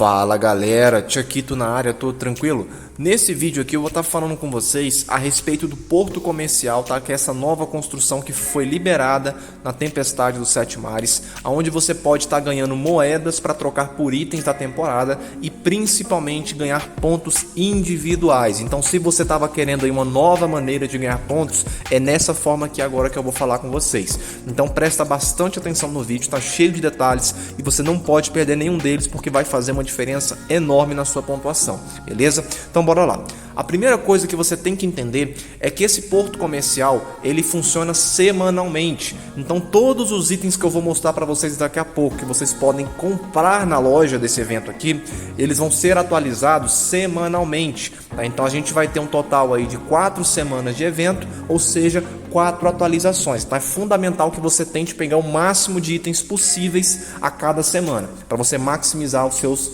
Fala galera, Tchaquito na área, tô tranquilo? Nesse vídeo aqui eu vou estar falando com vocês a respeito do Porto Comercial, tá? Que é essa nova construção que foi liberada na Tempestade dos Sete Mares, onde você pode estar ganhando moedas para trocar por itens da temporada e principalmente ganhar pontos individuais. Então, se você estava querendo aí uma nova maneira de ganhar pontos, é nessa forma aqui agora que eu vou falar com vocês. Então presta bastante atenção no vídeo, tá cheio de detalhes e você não pode perder nenhum deles porque vai fazer uma diferença enorme na sua pontuação, beleza? Então bora lá. A primeira coisa que você tem que entender é que esse porto comercial ele funciona semanalmente. Então todos os itens que eu vou mostrar para vocês daqui a pouco, que vocês podem comprar na loja desse evento aqui, eles vão ser atualizados semanalmente, tá? Então a gente vai ter um total aí de 4 semanas de evento, ou seja, 4 atualizações, tá? É fundamental que você tente pegar o máximo de itens possíveis a cada semana, para você maximizar os seus,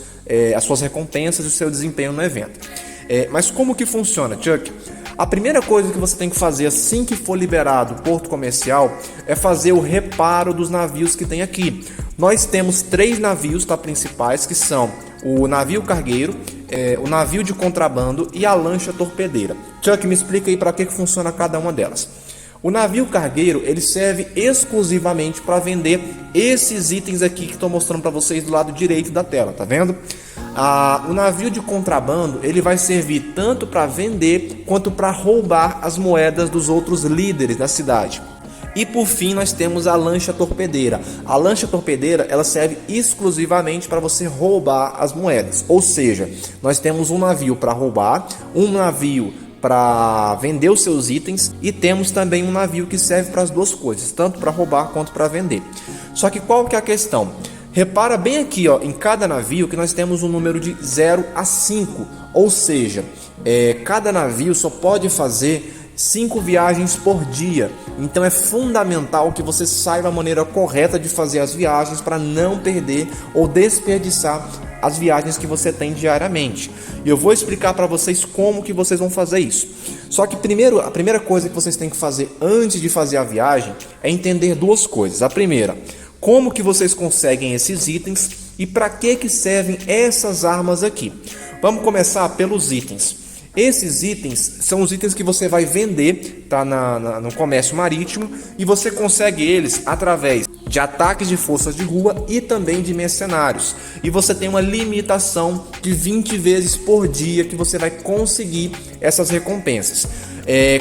as suas recompensas e o seu desempenho no evento. Mas como que funciona, Chuck? A primeira coisa que você tem que fazer assim que for liberado o porto comercial é fazer o reparo dos navios que tem aqui. Nós temos 3 navios, tá, principais, que são o navio cargueiro, o navio de contrabando e a lancha torpedeira. Chuck, me explica aí para que funciona cada uma delas. O navio cargueiro ele serve exclusivamente para vender esses itens aqui que estou mostrando para vocês do lado direito da tela, tá vendo? O navio de contrabando ele vai servir tanto para vender quanto para roubar as moedas dos outros líderes da cidade. E por fim nós temos a lancha torpedeira. A lancha torpedeira ela serve exclusivamente para você roubar as moedas. Ou seja, nós temos um navio para roubar, um navio para vender os seus itens e temos também um navio que serve para as duas coisas, tanto para roubar quanto para vender. Só que qual que é a questão? Repara bem aqui, ó, em cada navio que nós temos um número de 0 a 5, ou seja, cada navio só pode fazer 5 viagens por dia. Então é fundamental que você saiba a maneira correta de fazer as viagens para não perder ou desperdiçar as viagens que você tem diariamente. E eu vou explicar para vocês como que vocês vão fazer isso. Só que primeiro, a primeira coisa que vocês têm que fazer antes de fazer a viagem é entender duas coisas. A primeira, como que vocês conseguem esses itens e para que servem essas armas aqui. Vamos começar pelos itens. Esses itens são os itens que você vai vender, tá, no comércio marítimo, e você consegue eles através de ataques de forças de rua e também de mercenários. E você tem uma limitação de 20 vezes por dia que você vai conseguir essas recompensas.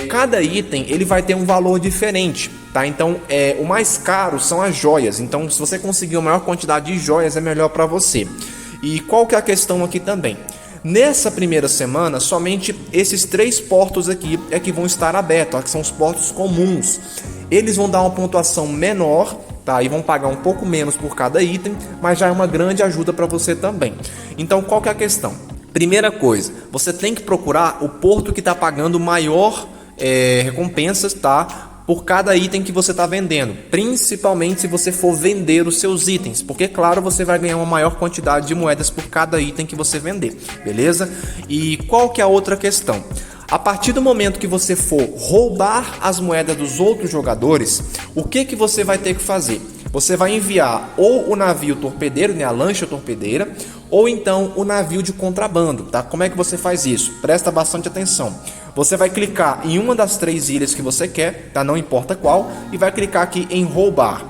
Cada item ele vai ter um valor diferente, tá? Então o mais caro são as joias. Então se você conseguir uma maior quantidade de joias é melhor para você. E qual que é a questão aqui também? Nessa primeira semana, somente esses 3 portos aqui é que vão estar abertos, que são os portos comuns. Eles vão dar uma pontuação menor, tá? E vão pagar um pouco menos por cada item, mas já é uma grande ajuda para você também. Então, qual que é a questão? Primeira coisa, você tem que procurar o porto que está pagando maior recompensas, tá? Por cada item que você está vendendo, principalmente se você for vender os seus itens, porque claro, você vai ganhar uma maior quantidade de moedas por cada item que você vender, beleza? E qual que é a outra questão? A partir do momento que você for roubar as moedas dos outros jogadores, o que você vai ter que fazer? Você vai enviar ou o navio torpedeiro, né, a lancha torpedeira, ou então o navio de contrabando, tá? Como é que você faz isso? Presta bastante atenção. Você vai clicar em uma das 3 ilhas que você quer, tá? Não importa qual, e vai clicar aqui em roubar.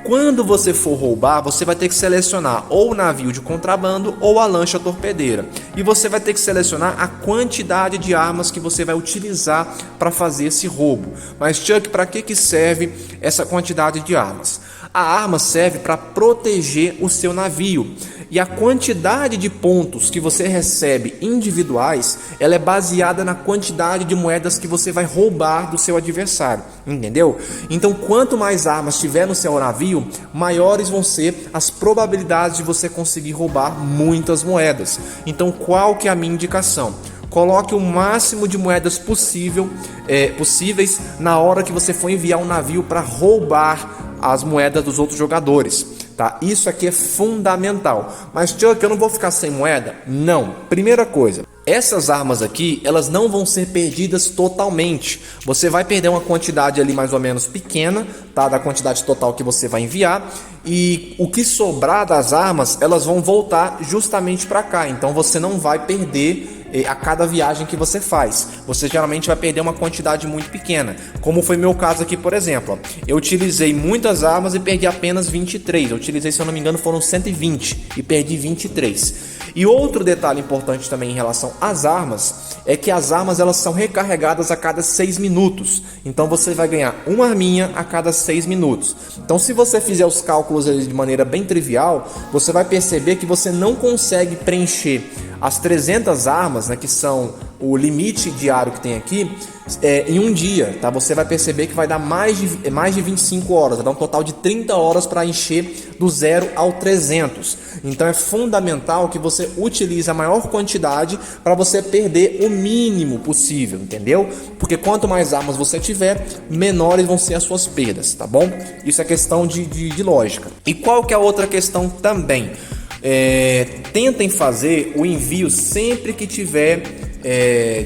Quando você for roubar, você vai ter que selecionar ou o navio de contrabando ou a lancha torpedeira. E você vai ter que selecionar a quantidade de armas que você vai utilizar para fazer esse roubo. Mas Chuck, para que serve essa quantidade de armas? A arma serve para proteger o seu navio. E a quantidade de pontos que você recebe individuais, ela é baseada na quantidade de moedas que você vai roubar do seu adversário, entendeu? Então, quanto mais armas tiver no seu navio, maiores vão ser as probabilidades de você conseguir roubar muitas moedas. Então, qual que é a minha indicação? Coloque o máximo de moedas possíveis na hora que você for enviar um navio para roubar as moedas dos outros jogadores. Tá? Isso aqui é fundamental. Mas Chuck, eu não vou ficar sem moeda? Não. Primeira coisa, essas armas aqui, elas não vão ser perdidas totalmente. Você vai perder uma quantidade ali mais ou menos pequena, tá? Da quantidade total que você vai enviar. e o que sobrar das armas, elas vão voltar justamente para cá. Então você não vai perder a cada viagem que você faz. Você geralmente vai perder uma quantidade muito pequena, como foi meu caso aqui, por exemplo. Eu utilizei muitas armas e perdi apenas 23. Eu utilizei, se eu não me engano, foram 120 e perdi 23. E outro detalhe importante também em relação às armas é que as armas elas são recarregadas a cada 6 minutos. Então você vai ganhar uma arminha a cada 6 minutos. Então se você fizer os cálculos de maneira bem trivial, você vai perceber que você não consegue preencher as 300 armas, né, que são o limite diário que tem aqui, em um dia, tá? Você vai perceber que vai dar mais de 25 horas, vai dar um total de 30 horas para encher do 0 ao 300. Então é fundamental que você utilize a maior quantidade para você perder o mínimo possível, entendeu? Porque quanto mais armas você tiver, menores vão ser as suas perdas, tá bom? Isso é questão de lógica. E qual que é a outra questão também? Tentem fazer o envio sempre que tiver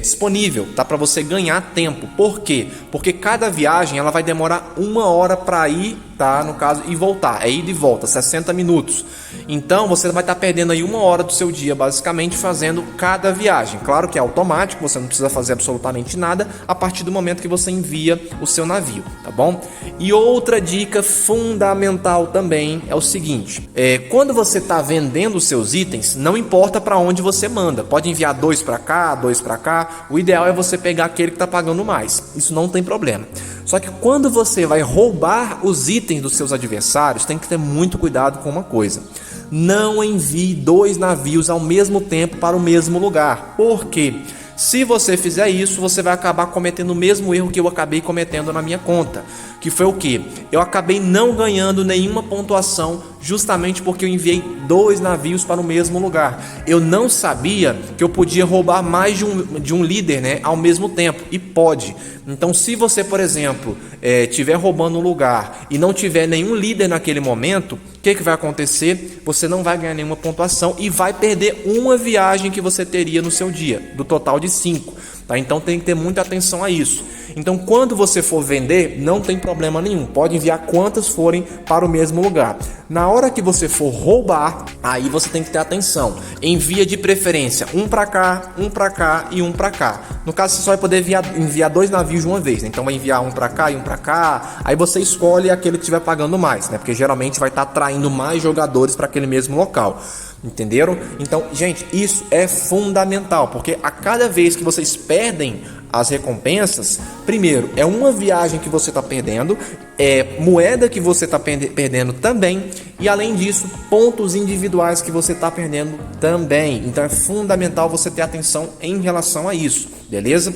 disponível, tá? Para você ganhar tempo. Por quê? Porque cada viagem ela vai demorar 1 hora para ir, tá? No caso, e voltar. É ida e volta, 60 minutos. Então você vai estar perdendo aí 1 hora do seu dia, basicamente, fazendo cada viagem. Claro que é automático, você não precisa fazer absolutamente nada a partir do momento que você envia o seu navio, tá bom? E outra dica fundamental também é o seguinte: quando você está vendendo os seus itens, não importa para onde você manda. Pode enviar 2 para cá, 2 para cá. O ideal é você pegar aquele que está pagando mais. Isso não tem problema. Só que quando você vai roubar os itens dos seus adversários, tem que ter muito cuidado com uma coisa: não envie 2 navios ao mesmo tempo para o mesmo lugar. Por quê? Se você fizer isso, você vai acabar cometendo o mesmo erro que eu acabei cometendo na minha conta. Que foi o quê? Eu acabei não ganhando nenhuma pontuação justamente porque eu enviei 2 navios para o mesmo lugar. Eu não sabia que eu podia roubar mais de um líder, né, ao mesmo tempo. E pode. Então, se você, por exemplo, estiver roubando um lugar e não tiver nenhum líder naquele momento, o que vai acontecer? Você não vai ganhar nenhuma pontuação e vai perder uma viagem que você teria no seu dia, do total de 5. Tá? Então tem que ter muita atenção a isso. Então quando você for vender, não tem problema nenhum, pode enviar quantas forem para o mesmo lugar. Na hora que você for roubar, aí você tem que ter atenção. Envia de preferência um para cá e um para cá. No caso, você só vai poder enviar 2 navios de uma vez, né? Então vai enviar um para cá e um para cá. Aí você escolhe aquele que estiver pagando mais, né? Porque geralmente vai estar atraindo mais jogadores para aquele mesmo local. Entenderam? Então, gente, isso é fundamental, porque a cada vez que vocês perdem as recompensas, primeiro, é uma viagem que você está perdendo, é moeda que você está perdendo também, e além disso, pontos individuais que você está perdendo também. Então é fundamental você ter atenção em relação a isso, beleza?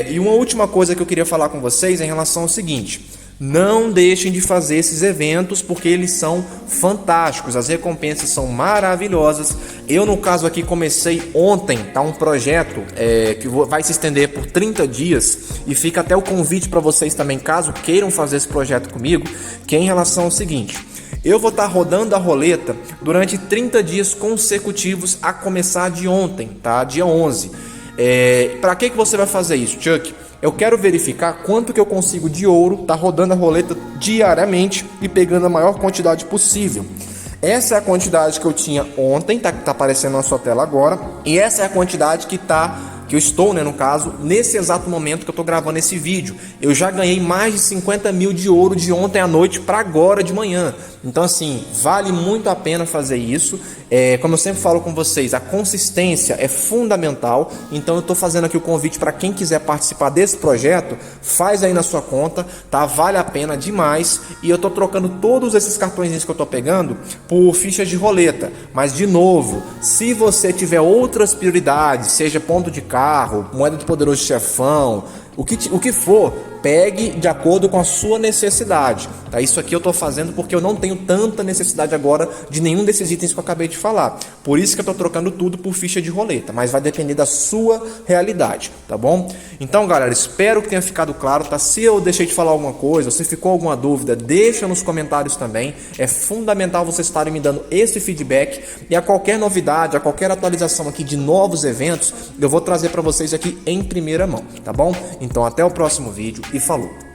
E uma última coisa que eu queria falar com vocês é em relação ao seguinte: não deixem de fazer esses eventos porque eles são fantásticos, as recompensas são maravilhosas. Eu, no caso aqui, comecei ontem, tá? Um projeto que vai se estender por 30 dias e fica até o convite para vocês também, caso queiram fazer esse projeto comigo, que é em relação ao seguinte: eu vou estar rodando a roleta durante 30 dias consecutivos a começar de ontem, tá? Dia 11. Para que você vai fazer isso, Chuck? Eu quero verificar quanto que eu consigo de ouro, tá rodando a roleta diariamente e pegando a maior quantidade possível. Essa é a quantidade que eu tinha ontem, tá aparecendo na sua tela agora, e essa é a quantidade que eu estou, né, no caso, nesse exato momento que eu estou gravando esse vídeo. Eu já ganhei mais de 50 mil de ouro de ontem à noite para agora de manhã. Então, assim, vale muito a pena fazer isso. Como eu sempre falo com vocês, a consistência é fundamental. Então, eu estou fazendo aqui o convite para quem quiser participar desse projeto, faz aí na sua conta, tá? Vale a pena demais. E eu estou trocando todos esses cartões que eu estou pegando por fichas de roleta. Mas, de novo, se você tiver outras prioridades, seja ponto de carro, moeda de poderoso chefão, o que for, pegue de acordo com a sua necessidade, tá? Isso aqui eu estou fazendo porque eu não tenho tanta necessidade agora de nenhum desses itens que eu acabei de falar. Por isso que eu estou trocando tudo por ficha de roleta, mas vai depender da sua realidade, tá bom? Então, galera, espero que tenha ficado claro, tá? Se eu deixei de falar alguma coisa, se ficou alguma dúvida, deixa nos comentários também. É fundamental vocês estarem me dando esse feedback, e a qualquer novidade, a qualquer atualização aqui de novos eventos, eu vou trazer para vocês aqui em primeira mão, tá bom? Então até o próximo vídeo e falou!